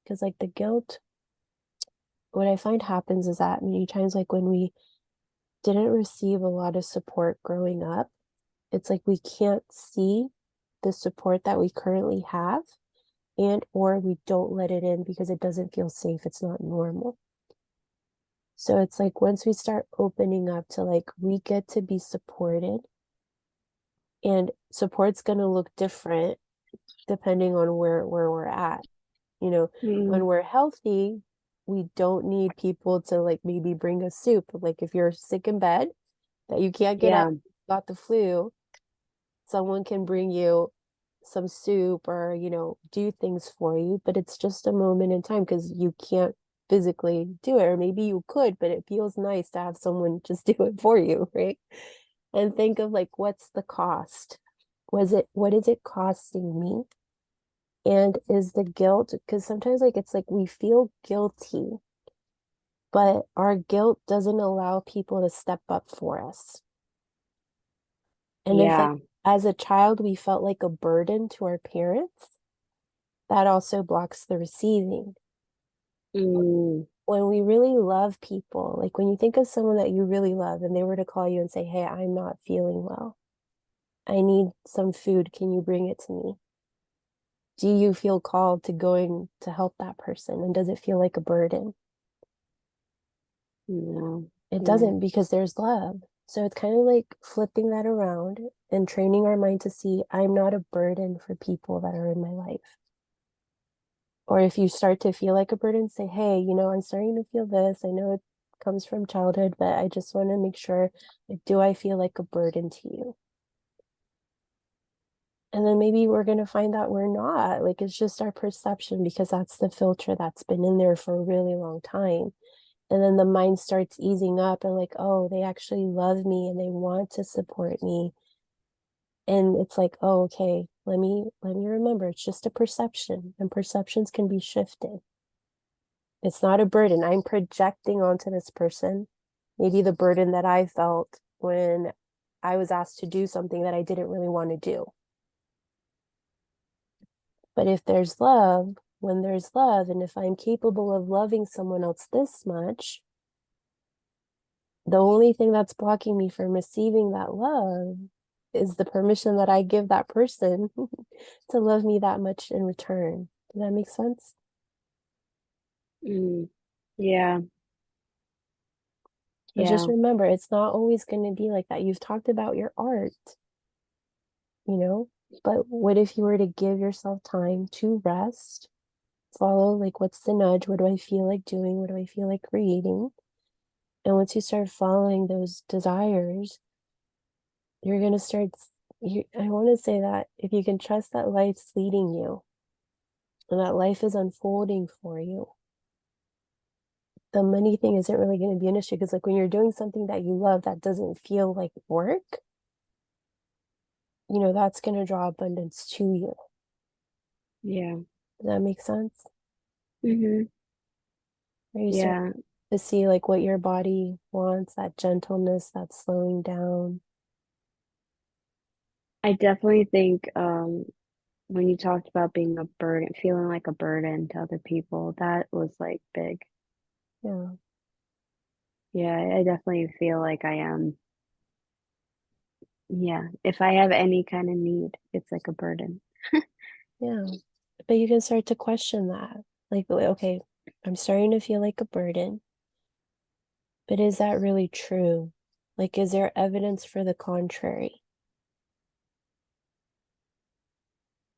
Because like the guilt, what I find happens is that many times, like when we didn't receive a lot of support growing up, it's like we can't see the support that we currently have, and or we don't let it in because it doesn't feel safe. It's not normal. So it's like once we start opening up to like we get to be supported, and support's going to look different depending on where we're at. You know, when Mm, we're healthy, we don't need people to like maybe bring us soup. Like if you're sick in bed that you can't get up, yeah. got the flu, someone can bring you some soup or, do things for you, but it's just a moment in time because you can't physically do it. Or maybe you could, but it feels nice to have someone just do it for you, right? And think of like, what's the cost? What is it costing me? And is the guilt, because sometimes like it's like we feel guilty, but our guilt doesn't allow people to step up for us. And if like Yeah. as a child we felt like a burden to our parents, that also blocks the receiving. Mm, When we really love people, like when you think of someone that you really love and they were to call you and say, "Hey, I'm not feeling well. I need some food. Can you bring it to me?" Do you feel called to going to help that person? And does it feel like a burden? no. It Yeah. doesn't, because there's love. So it's kind of like flipping that around and training our mind to see I'm not a burden for people that are in my life. Or if you start to feel like a burden, say, "Hey, I'm starting to feel this. I know it comes from childhood, but I just want to make sure, like, do I feel like a burden to you?" And then maybe we're going to find that we're not. Like, it's just our perception because that's the filter that's been in there for a really long time. And then the mind starts easing up and like, oh, they actually love me and they want to support me. And it's like, oh, okay, let me remember it's just a perception, and perceptions can be shifted. It's not a burden. I'm projecting onto this person maybe the burden that I felt when I was asked to do something that I didn't really want to do. But if there's love, when there's love, and if I'm capable of loving someone else this much, the only thing that's blocking me from receiving that love is the permission that I give that person to love me that much in return. Does that make sense? Mm, yeah. But just Yeah. remember, it's not always going to be like that. You've talked about your art, you know, but what if you were to give yourself time to rest, follow like what's the nudge? What do I feel like doing? What do I feel like creating? And once you start following those desires, you're going to start. I want to say that if you can trust that life's leading you and that life is unfolding for you, the money thing isn't really going to be an issue because, like, when you're doing something that you love that doesn't feel like work, that's going to draw abundance to you. Yeah. Does that make sense? Hmm. Or you start Yeah. to see like what your body wants, that gentleness, that slowing down. I definitely think when you talked about being a burden, feeling like a burden to other people, that was like big. Yeah. Yeah, I definitely feel like I am. Yeah, if I have any kind of need, it's like a burden. Yeah. But you can start to question that. Like, okay, I'm starting to feel like a burden, but is that really true? Like, is there evidence for the contrary?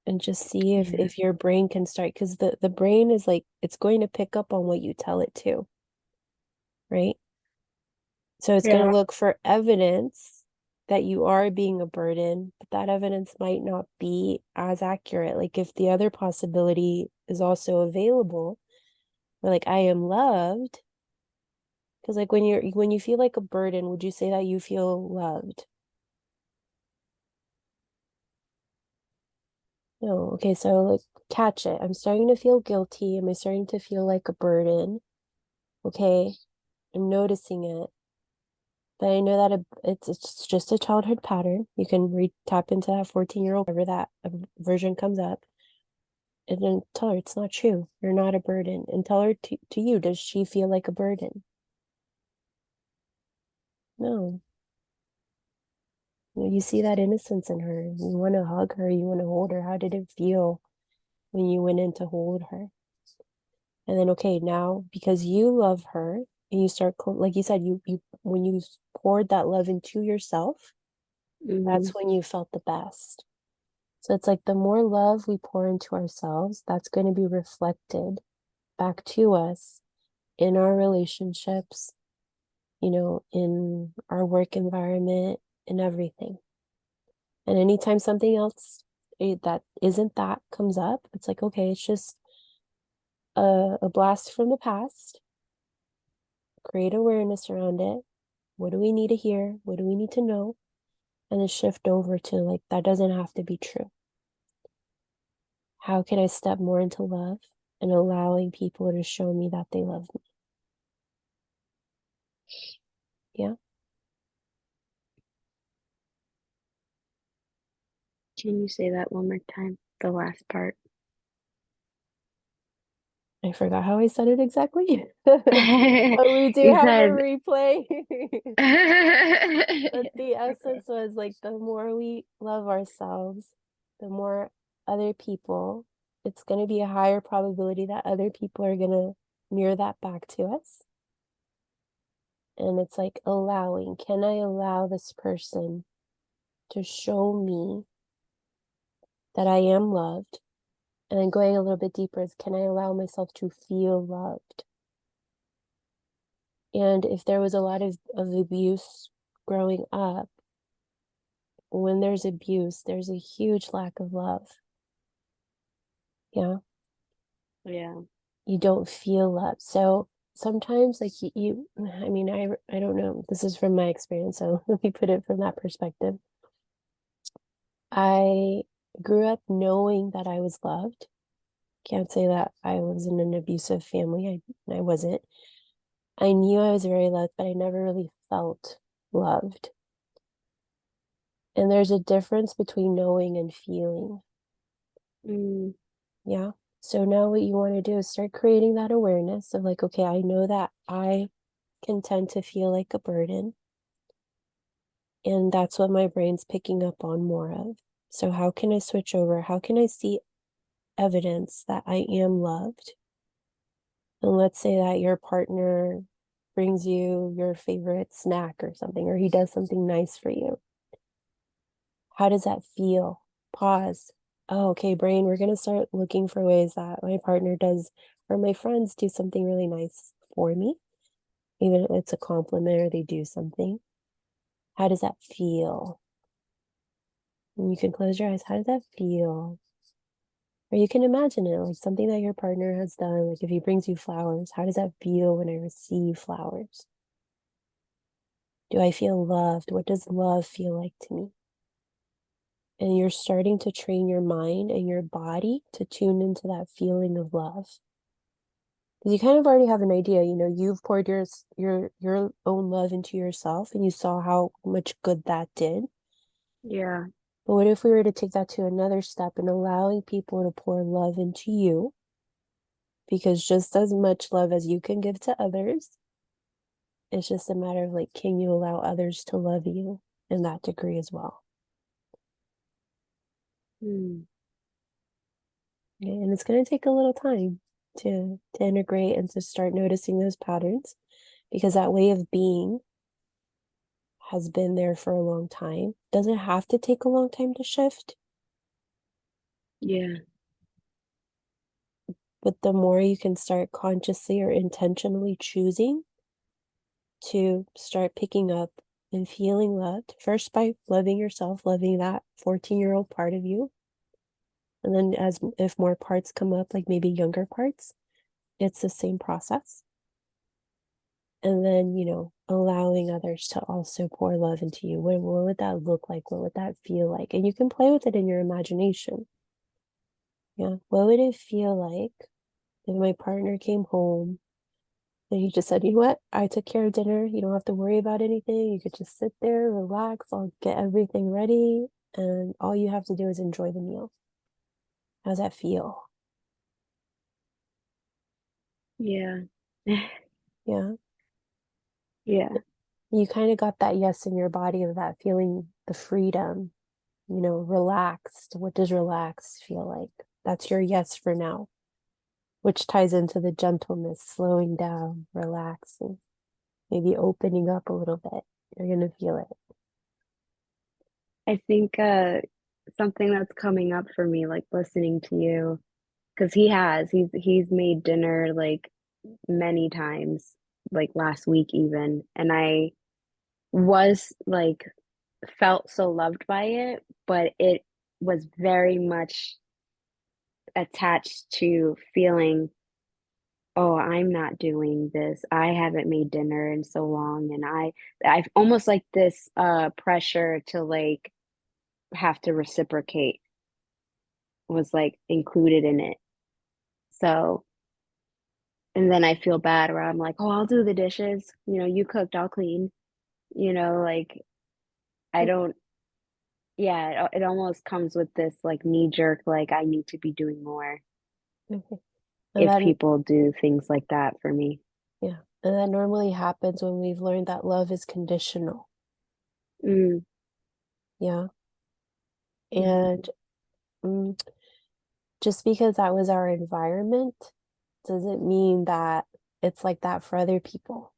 And just see if Yeah. your brain can start, because the brain is like it's going to pick up on what you tell it to, right? So it's going to Yeah. look for evidence that you are being a burden, but that evidence might not be as accurate. Like if the other possibility is also available, or like I am loved, because like when you feel like a burden, would you say that you feel loved? No. Okay, so like catch it. I'm starting to feel guilty. Am I starting to feel like a burden? Okay, I'm noticing it. But I know that it's just a childhood pattern. You can tap into that 14-year-old, whenever that version comes up. And then tell her it's not true. You're not a burden. And tell her to you, does she feel like a burden? No. You see that innocence in her. You want to hug her. You want to hold her. How did it feel when you went in to hold her? And then, okay, now because you love her and you start, like you said, you when you poured that love into yourself, Mm-hmm. that's when you felt the best. So it's like the more love we pour into ourselves, that's going to be reflected back to us in our relationships, in our work environment and everything. And anytime something else that isn't that comes up, it's like, okay, it's just a blast from the past. Create awareness around it. What do we need to hear? What do we need to know? And then shift over to like, that doesn't have to be true. How can I step more into love and allowing people to show me that they love me? Yeah. Can you say that one more time? The last part. I forgot how I said it exactly. But we do You have a said replay. But the essence was like the more we love ourselves, the more other people, it's going to be a higher probability that other people are going to mirror that back to us. And it's like allowing, can I allow this person to show me that I am loved? And then going a little bit deeper is, can I allow myself to feel loved? And if there was a lot of abuse growing up, when there's abuse, there's a huge lack of love. Yeah. yeah. You don't feel love. So sometimes like I mean, I don't know. This is from my experience, so let me put it from that perspective. I grew up knowing that I was loved. Can't say that I was in an abusive family. I wasn't. I knew I was very loved, but I never really felt loved. And there's a difference between knowing and feeling. Mm, Yeah. So now what you want to do is start creating that awareness of like, okay, I know that I can tend to feel like a burden. And that's what my brain's picking up on more of. So how can I switch over? How can I see evidence that I am loved? And let's say that your partner brings you your favorite snack or something, or he does something nice for you. How does that feel? Pause. Oh, okay, brain, we're going to start looking for ways that my partner does or my friends do something really nice for me, even if it's a compliment or they do something. How does that feel? And you can close your eyes. How does that feel? Or you can imagine it like something that your partner has done. Like if he brings you flowers, how does that feel when I receive flowers? Do I feel loved? What does love feel like to me? And you're starting to train your mind and your body to tune into that feeling of love. Because you kind of already have an idea, you've poured your own love into yourself and you saw how much good that did. yeah. But what if we were to take that to another step and allowing people to pour love into you? Because just as much love as you can give to others, it's just a matter of like, can you allow others to love you in that degree as well? Mm, Okay, and it's going to take a little time to integrate and to start noticing those patterns because that way of being has been there for a long time. Doesn't have to take a long time to shift, yeah. but the more you can start consciously or intentionally choosing to start picking up and feeling loved, first by loving yourself, loving that 14-year-old part of you. And then as if more parts come up, like maybe younger parts, it's the same process. And then, allowing others to also pour love into you. What would that look like? What would that feel like? And you can play with it in your imagination. Yeah. What would it feel like if my partner came home and he just said, you know what? I took care of dinner. You don't have to worry about anything. You could just sit there, relax. I'll get everything ready. And all you have to do is enjoy the meal. How's that feel? Yeah. Yeah. Yeah. You kind of got that yes in your body of that feeling the freedom, relaxed. What does relaxed feel like? That's your yes for now, which ties into the gentleness, slowing down, relaxing, maybe opening up a little bit. You're going to feel it. I think something that's coming up for me, like listening to you, because he's made dinner like many times, like last week even, and I was like felt so loved by it, but it was very much attached to feeling, oh, I'm not doing this. I haven't made dinner in so long, and I've almost like this pressure to like have to reciprocate was like included in it. So, and then I feel bad where I'm like, oh, I'll do the dishes. You cooked, I'll clean. Like I don't, yeah, it almost comes with this like knee jerk, like I need to be doing more Okay. And if then, people do things like that for me. yeah. And that normally happens when we've learned that love is conditional. Mm, Yeah. mhm, And mm, just because that was our environment doesn't mean that it's like that for other people.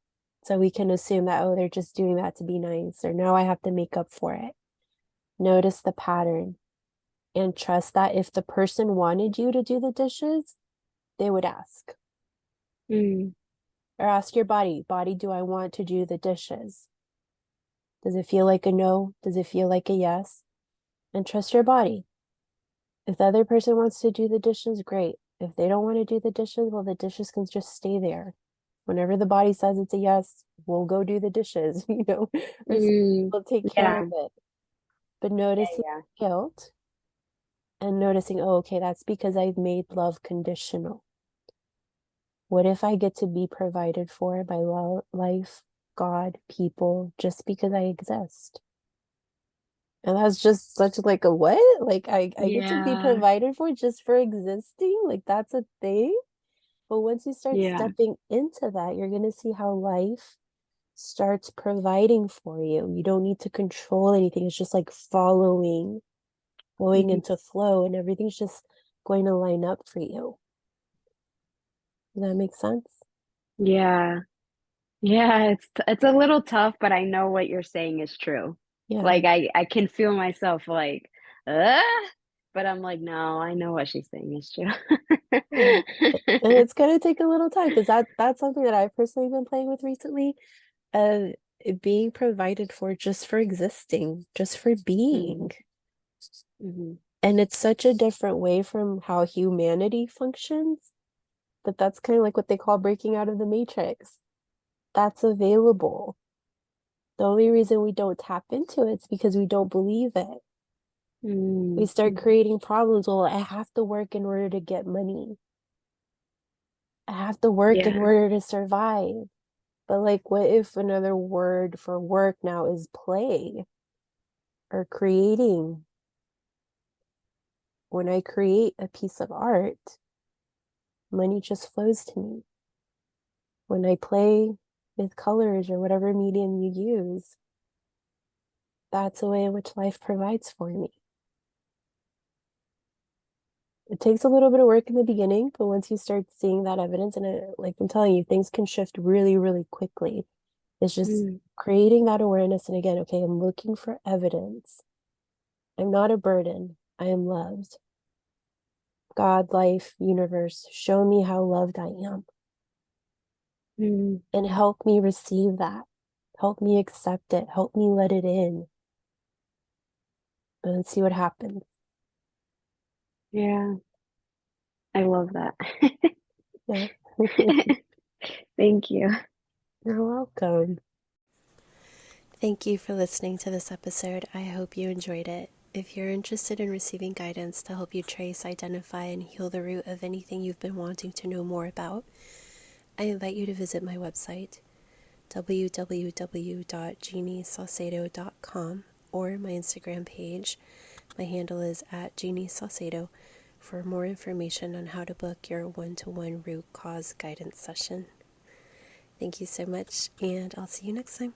So we can assume that, oh, they're just doing that to be nice, or now I have to make up for it. Notice the pattern and trust that if the person wanted you to do the dishes, they would ask. mm, Or ask your body, do I want to do the dishes? Does it feel like a no? Does it feel like a yes? And trust your body. If the other person wants to do the dishes, great. If they don't want to do the dishes, well, the dishes can just stay there. Whenever the body says it's a yes, we'll go do the dishes, or mm, we'll take care of yeah, it. But yeah, noticing yeah. guilt and noticing, oh, okay, that's because I've made love conditional. What if I get to be provided for by life, God, people, just because I exist? And that's just such like a what? Like I get to be Yeah, provided for just for existing? Like that's a thing? But once you start yeah. stepping into that, you're gonna see how life starts providing for you. You don't need to control anything. It's just like following, going Mhm. into flow, and everything's just going to line up for you. Does that make sense? Yeah. Yeah, it's a little tough, but I know what you're saying is true. Yeah. Like I can feel myself like, uh, but I'm like, no, I know what she's saying is true. Yeah. And it's gonna take a little time because that's something that I've personally been playing with recently. Uh, being provided for just for existing, just for being. Mm, mhm. And it's such a different way from how humanity functions, but that's kind of like what they call breaking out of the matrix. That's available. The only reason we don't tap into it's because we don't believe it. We Mm, start mhm. creating problems. Well, I have to work in order to get money. I have to work in Yeah. order to survive. But like, what if another word for work now is play or creating? When I create a piece of art, money just flows to me. When I play with colors or whatever medium you use, that's the way in which life provides for me. It takes a little bit of work in the beginning, but once you start seeing that evidence, and like I'm telling you, things can shift really, really quickly. It's just Mm, creating that awareness. And again, okay, I'm looking for evidence. I'm not a burden. I am loved. God, life, universe, show me how loved I am mm, and help me receive that. Help me accept it. Help me let it in and see what happens. yeah. I love that. Yeah. Thank you. You're welcome. Thank you for listening to this episode. I hope you enjoyed it. If you're interested in receiving guidance to help you trace, identify, and heal the root of anything you've been wanting to know more about, I invite you to visit my website, www.giniesalcedo.com, or my Instagram page. My handle is @GenieSalcedo, for more information on how to book your one-to-one root cause guidance session. Thank you so much, and I'll see you next time.